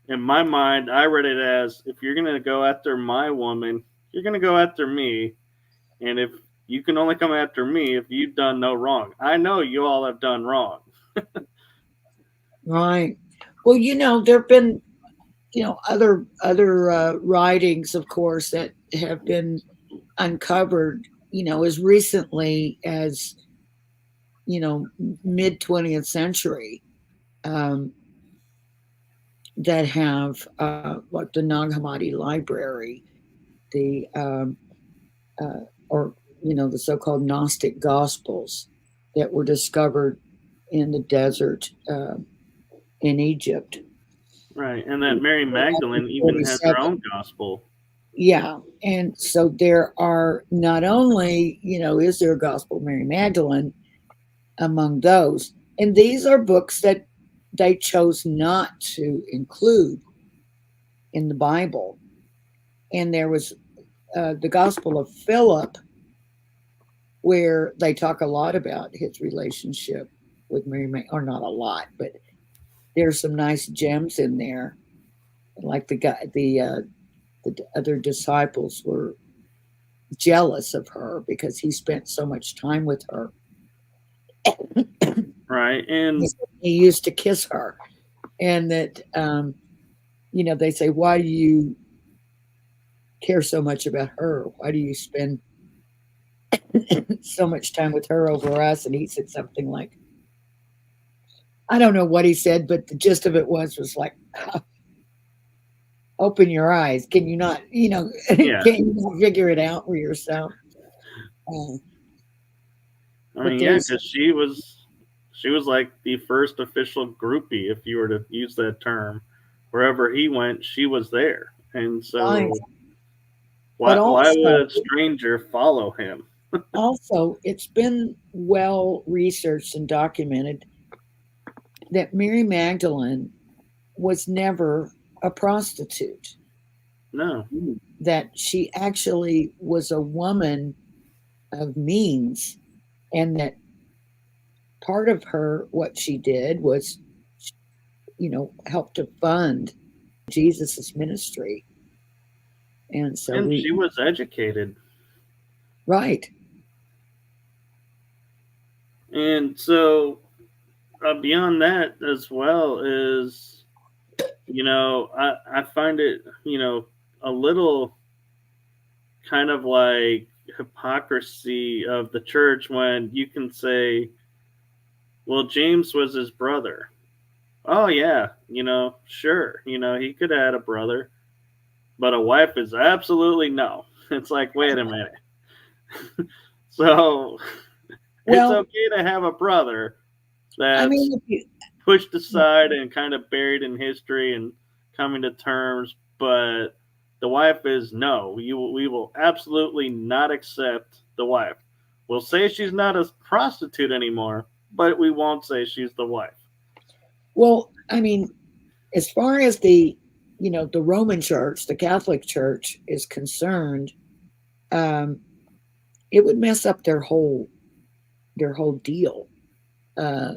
in my mind, I read it as, if you're going to go after my woman, you're going to go after me. And if you can only come after me if you've done no wrong. I know you all have done wrong. Right. Well, you know, there have been, you know, other writings, of course, that have been uncovered, you know, as recently as, you know, mid 20th century, um, that have like the Nag Hammadi Library, the or you know the so-called Gnostic Gospels that were discovered in the desert in Egypt. Right. And that Mary Magdalene even has her 47. own gospel. Yeah, and so there are not only, you know, is there a Gospel of Mary Magdalene among those, and these are books that they chose not to include in the Bible. And there was the Gospel of Philip, where they talk a lot about his relationship with Mary, or not a lot, but there's some nice gems in there. Like the other disciples were jealous of her because he spent so much time with her. Right. And He used to kiss her, and that you know they say, why do you care so much about her? Why do you spend so much time with her over us?" And he said something like, I don't know what he said, but the gist of it was like, open your eyes. Can you not, Yeah. can you not figure it out for yourself? Uh, I but mean, yeah, there's, because she was like the first official groupie, if you were to use that term. Wherever he went, she was there, and right. so But why would a stranger follow him? also, it's been well researched and documented that Mary Magdalene was never a prostitute, No, that she actually was a woman of means, and that part of her, what she did was, help to fund Jesus's ministry. And so and she was educated, right. and so beyond that as well is, I find it, a little kind of like hypocrisy of the church when you can say, well, James was his brother. Oh yeah, sure, he could have had a brother, but a wife is absolutely no. It's like, wait a minute. So it's Well, okay to have a brother I that's mean, pushed aside and kind of buried in history and coming to terms, but the wife is no. We will absolutely not accept the wife. We'll say she's not a prostitute anymore, but we won't say she's the wife. well, I mean, as far as the Roman Church, the Catholic Church is concerned, um, it would mess up their whole deal uh,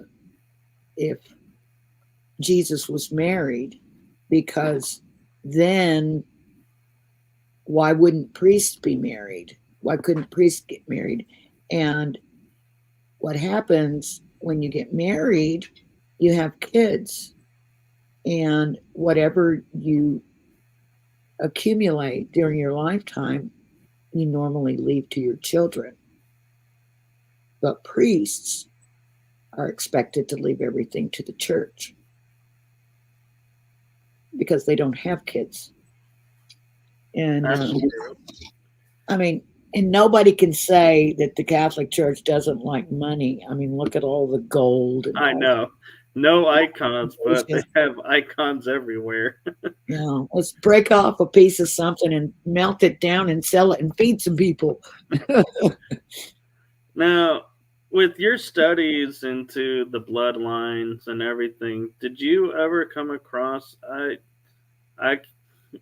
if Jesus was married, because then why wouldn't priests be married? Why couldn't priests get married? And what happens when you get married, you have kids, and whatever you accumulate during your lifetime, you normally leave to your children. But priests are expected to leave everything to the church because they don't have kids. And That's true. I mean, and nobody can say that the Catholic Church doesn't like money. I mean, look at all the gold and I all know. No icons, but they the have icons everywhere. let's break off a piece of something and melt it down and sell it and feed some people. Now, with your studies into the bloodlines and everything, did you ever come across I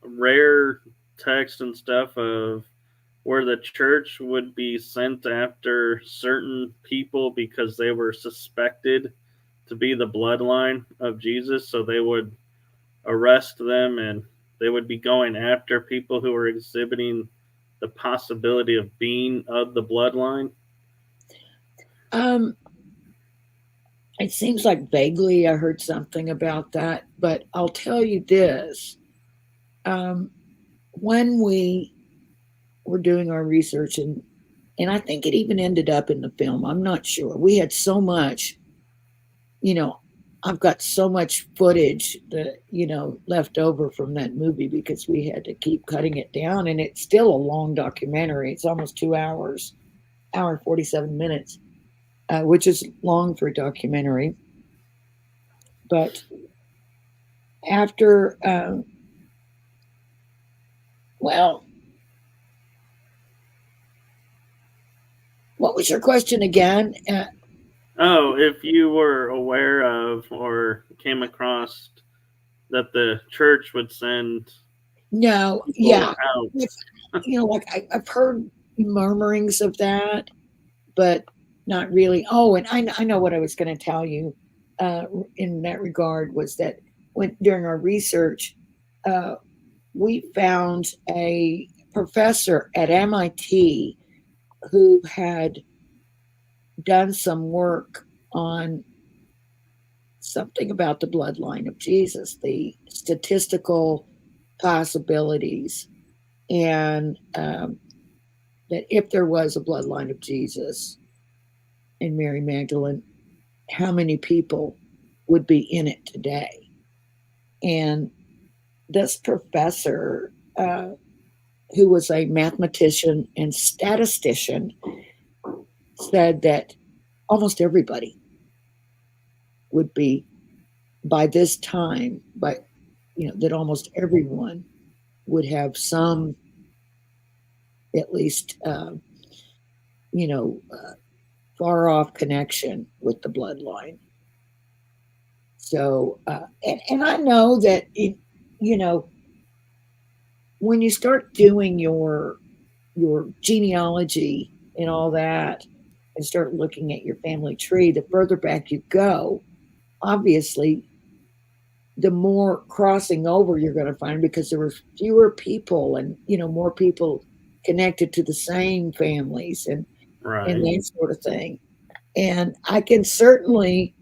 rare text and stuff of where the church would be sent after certain people because they were suspected to be the bloodline of Jesus, so they would arrest them and they would be going after people who were exhibiting the possibility of being of the bloodline? Um, it seems like vaguely I heard something about that, but I'll tell you this. Um, when we were doing our research, and I think it even ended up in the film, I'm not sure. We had so much, you know, I've got so much footage that, left over from that movie because we had to keep cutting it down. And it's still a long documentary. It's almost 2 hours, hour and 47 minutes, which is long for a documentary. But after, well, what was your question again? Oh, if you were aware of or came across that the church would send No, people yeah. out. Like I've heard murmurings of that, but not really. Oh, and I know what I was going to tell you in that regard was that during our research, uh, we found a professor at MIT who had done some work on something about the bloodline of Jesus, the statistical possibilities and that if there was a bloodline of Jesus and Mary Magdalene, how many people would be in it today? And this professor, who was a mathematician and statistician, said that almost everybody would be, by this time, that almost everyone would have some, at least, far off connection with the bloodline. So, and I know that when you start doing your genealogy and all that, and start looking at your family tree, the further back you go, obviously, the more crossing over you're going to find, because there were fewer people and more people connected to the same families and that sort of thing. And I can certainly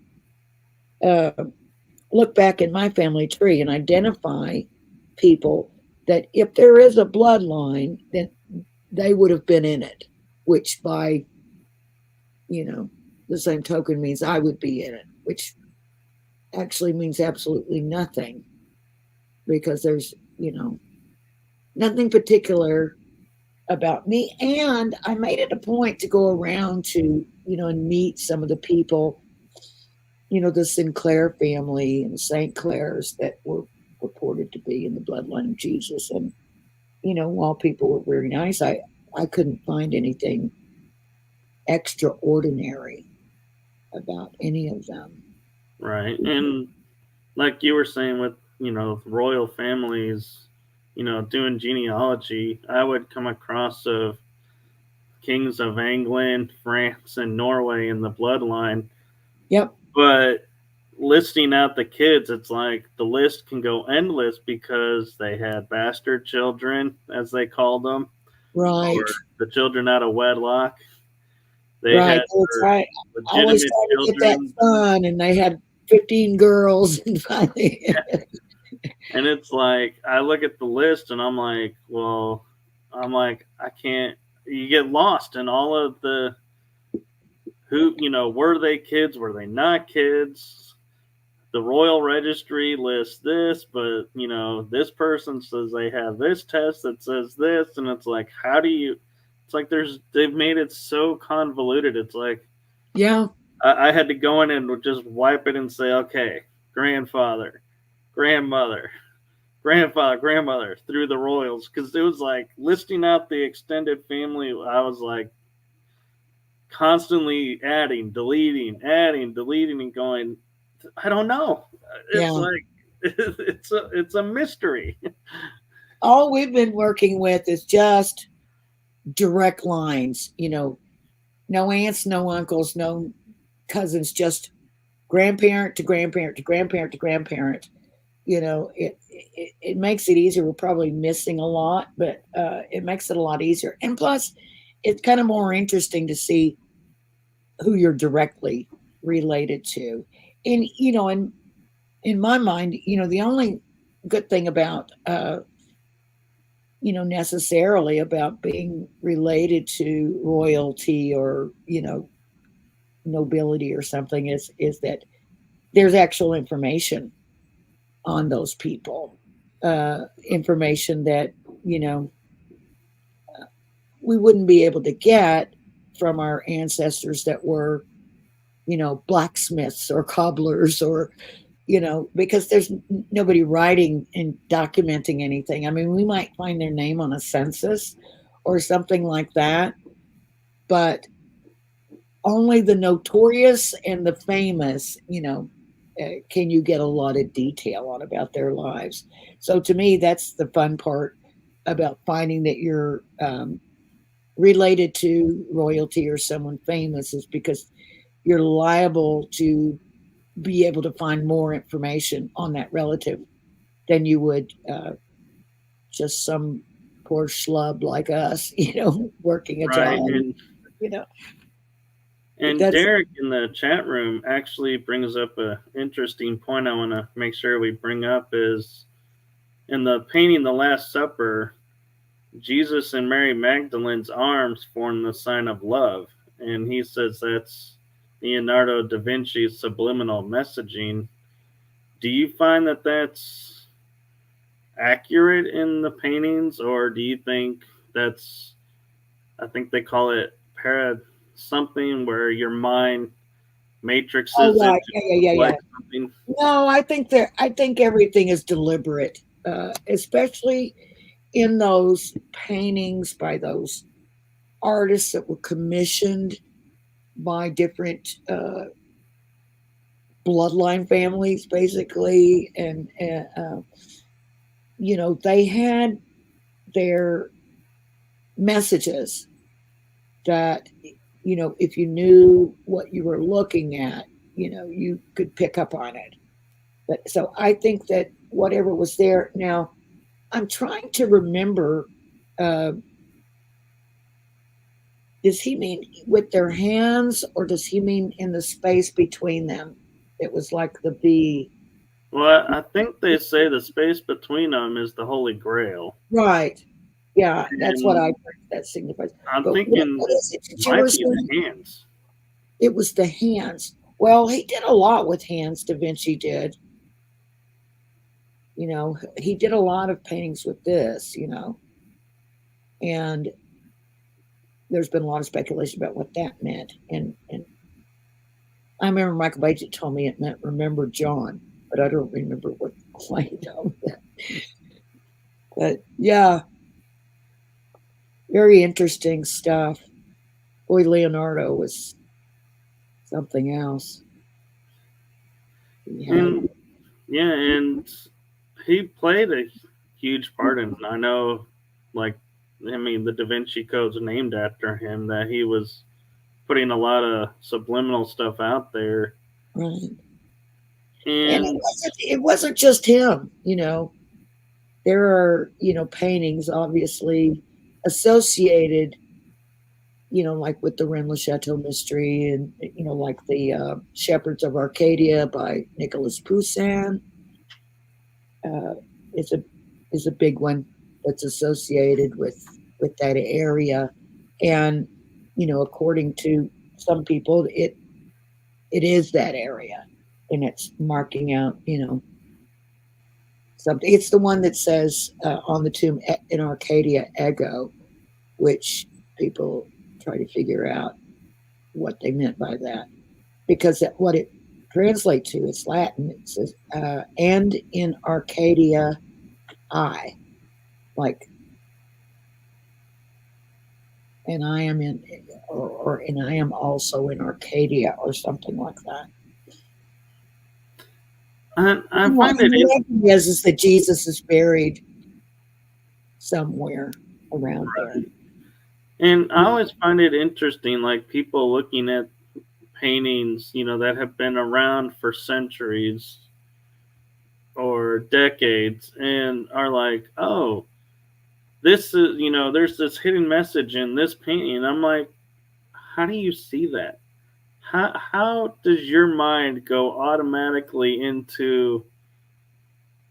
look back in my family tree and identify people that, if there is a bloodline, then they would have been in it, which by the same token means I would be in it, which actually means absolutely nothing, because there's nothing particular about me. And I made it a point to go around to and meet some of the people, the Sinclair family and the St. Clairs that were reported to be in the bloodline of Jesus. And while people were very nice, I couldn't find anything extraordinary about any of them. Right. And like you were saying with, royal families, doing genealogy, I would come across of kings of England, France, and Norway in the bloodline. Yep. But listing out the kids, it's like the list can go endless because they had bastard children, as they called them. Right. Or the children out of wedlock. They right. That's right. I always tried to get that son, and they had 15 girls. And finally, and it's like, I look at the list and I'm like, I can't. You get lost in all of the who, were they kids? Were they not kids? The Royal Registry lists this, but this person says they have this test that says this, and it's like, how do you? It's like they've made it so convoluted. It's like, yeah, I had to go in and just wipe it and say, okay, grandfather, grandmother, grandfather, grandmother through the royals, because it was like listing out the extended family. I was like constantly adding, deleting, and going, I don't know. It's like it's a mystery. All we've been working with is just direct lines. No aunts, no uncles, no cousins, just grandparent to grandparent to grandparent to grandparent. It makes it easier. We're probably missing a lot, but it makes it a lot easier. And plus, it's kind of more interesting to see who you're directly related to. And in my mind, the only good thing about necessarily about being related to royalty or nobility or something is that there's actual information on those people, information that we wouldn't be able to get from our ancestors that were blacksmiths or cobblers, or because there's nobody writing and documenting anything. I mean, we might find their name on a census or something like that, but only the notorious and the famous, can you get a lot of detail on about their lives. So to me, that's the fun part about finding that you're related to royalty or someone famous, is because you're liable to be able to find more information on that relative than you would just some poor schlub like us, working a job. And Derek in the chat room actually brings up an interesting point I want to make sure we bring up is in the painting The Last Supper, Jesus and Mary Magdalene's arms form the sign of love. And he says that's Leonardo da Vinci's subliminal messaging. Do you find that that's accurate in the paintings, or do you think that's, I think they call it something where your mind matrixes right. into Yeah. like something? No, I think everything is deliberate, especially in those paintings by those artists that were commissioned by different bloodline families, basically, and they had their messages that if you knew what you were looking at, you could pick up on it. But so I think that whatever was there. Now, I'm trying to remember. Does he mean with their hands, or does he mean in the space between them? It was like the V. Well, I think they say the space between them is the Holy Grail. Right. Yeah, that's what I And think that signifies. I'm But thinking what is it that you were might be saying? the hands. It was the hands. Well, he did a lot with hands, Da Vinci did. He did a lot of paintings with this, and there's been a lot of speculation about what that meant. And I remember Michael Bates told me it meant remember John, but I don't remember what he told me that. But yeah, very interesting stuff. Boy, Leonardo was something else. And yeah, and he played a huge part in. I know, like, I mean, the Da Vinci Code's named after him. That he was putting a lot of subliminal stuff out there. Right. And it wasn't just him. There are paintings obviously associated. Like with the Rennes le Chateau mystery, and like the Shepherds of Arcadia by Nicolas Poussin. Is a big one that's associated with that area, and according to some people, it is that area, and it's marking out something. It's the one that says on the tomb in Arcadia, Ego, which people try to figure out what they meant by that, because what it translates to is Latin. It says and in Arcadia I, like, and I am in, or and I am also in Arcadia, or something like that. I find it is that Jesus is buried somewhere around there. And I always find it interesting, like people looking at paintings, that have been around for centuries or decades and are like, oh, this is, there's this hidden message in this painting. And I'm like, how do you see that? How does your mind go automatically into,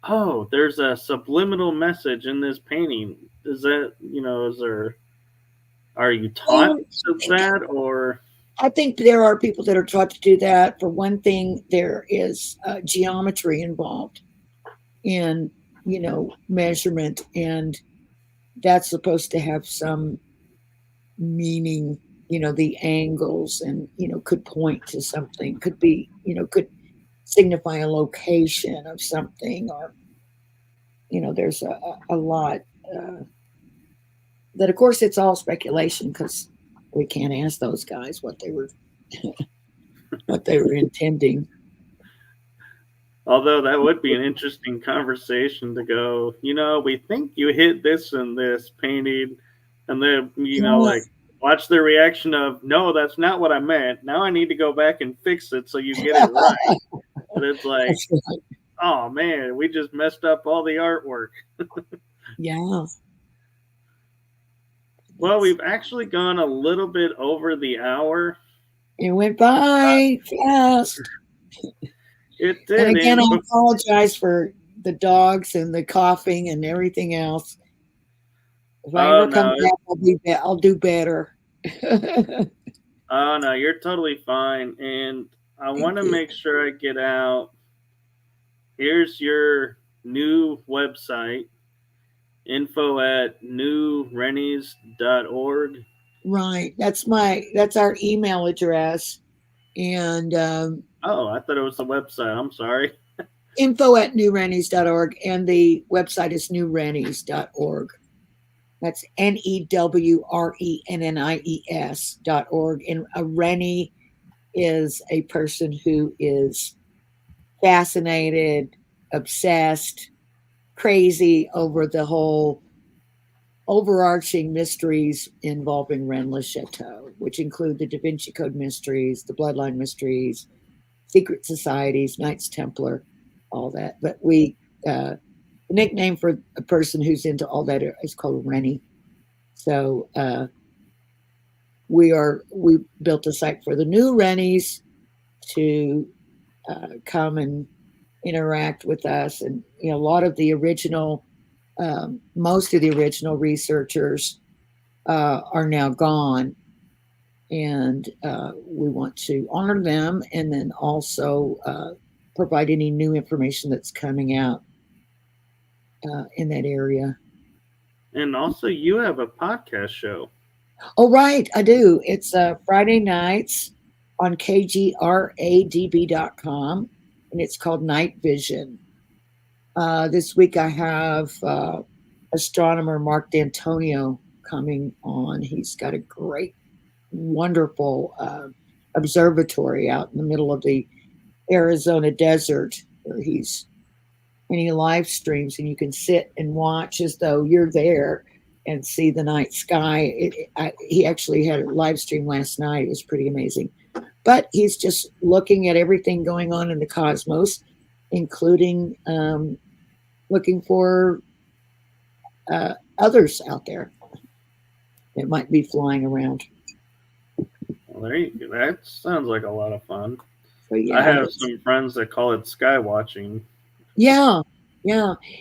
oh, there's a subliminal message in this painting? Is that, are you taught that, or? I think there are people that are taught to do that. For one thing, there is geometry involved in, measurement, and that's supposed to have some meaning. The angles, and could point to something, could be, could signify a location of something, or there's a lot that, of course, it's all speculation, because we can't ask those guys what they were intending. Although that would be an interesting conversation to go, we think you hit this in this painting, and then, like, watch the reaction of, no, that's not what I meant. Now I need to go back and fix it so you get it right. And it's like, right. Oh, man, we just messed up all the artwork. Yeah. Well, we've actually gone a little bit over the hour. It went by fast. It did. And again, I apologize for the dogs and the coughing and everything else. If I Oh ever come no, back, I'll do better. oh no, you're totally fine. And I Thank want to you. make sure I get out. Here's your new website, info at newrennies.org. Right. That's our email address. And Oh, I thought it was the website. I'm sorry. info at newrennies.org. And the website is newrennies.org. That's NEWRENNIES.org. And a Rennie is a person who is fascinated, obsessed, crazy over the whole overarching mysteries involving Rennes le Chateau, which include the Da Vinci Code mysteries, the Bloodline mysteries, secret societies, Knights Templar, all that. But the nickname for a person who's into all that is called Rennie. So we built a site for the new Rennies to come and interact with us, and a lot of the original, most of the original researchers are now gone, and we want to honor them, and then also provide any new information that's coming out in that area. And also, you have a podcast show. Oh, right, I do. It's Friday nights on kgradb.com, and it's called Night Vision. This week I have astronomer Mark D'Antonio coming on. He's got a great, wonderful observatory out in the middle of the Arizona desert where he live streams, and you can sit and watch as though you're there and see the night sky. He actually had a live stream last night. It was pretty amazing. But he's just looking at everything going on in the cosmos, including looking for others out there that might be flying around. Well, there you go. That sounds like a lot of fun. So yeah, I have some friends that call it sky watching. yeah.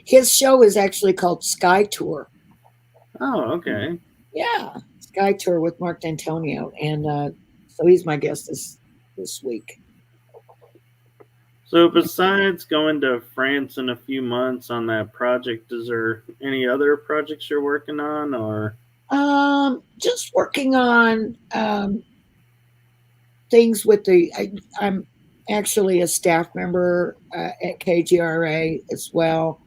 His show is actually called Sky Tour. Oh, okay. Yeah, Sky Tour with Mark D'Antonio, and so he's my guest this week. So, besides going to France in a few months on that project, is there any other projects you're working on, or? Just working on things with I'm actually a staff member at KGRA as well,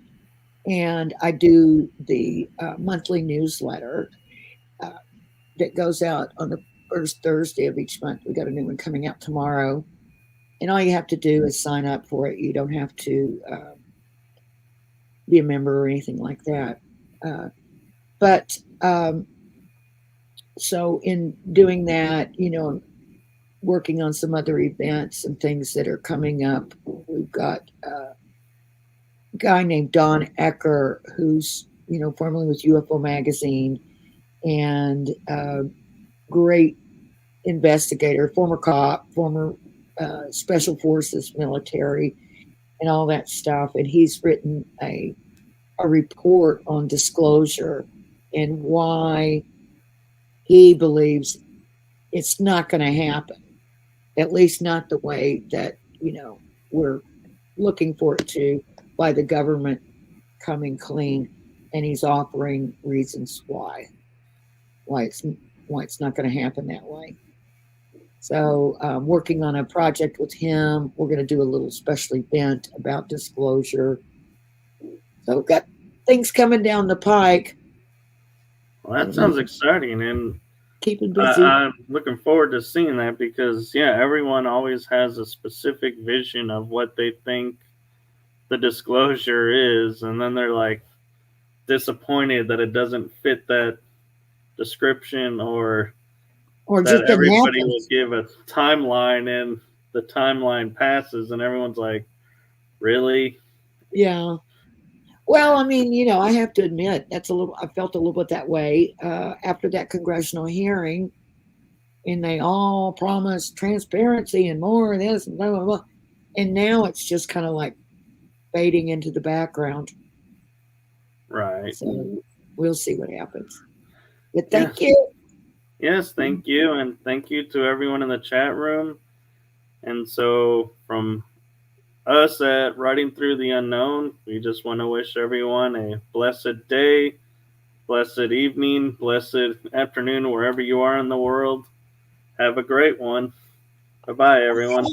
and I do the monthly newsletter that goes out on the first Thursday of each month. We got a new one coming out tomorrow, and all you have to do is sign up for it. You don't have to be a member or anything like that. But so in doing that, working on some other events and things that are coming up. We've got a guy named Don Ecker, who's, formerly with UFO Magazine and great investigator, former cop, former special forces military, and all that stuff. And he's written a report on disclosure and why he believes it's not going to happen, at least not the way that, we're looking for it to, by the government coming clean. And he's offering reasons why it's not going to happen that way. So working on a project with him. We're going to do a little special event about disclosure. So we've got things coming down the pike. Well, that sounds exciting, and keeping busy. I'm looking forward to seeing that because, everyone always has a specific vision of what they think the disclosure is, and then they're like disappointed that it doesn't fit that description, or that just everybody will give a timeline and the timeline passes and everyone's like, really? Yeah. Well, I mean, I have to admit I felt a little bit that way after that congressional hearing, and they all promised transparency and more of this and blah, blah, blah. And now it's just kind of like fading into the background. Right. So we'll see what happens. But thank you. Yes, thank you. And thank you to everyone in the chat room. And so, from us at Writing Through the Unknown, we just want to wish everyone a blessed day, blessed evening, blessed afternoon, wherever you are in the world. Have a great one. Bye bye, everyone.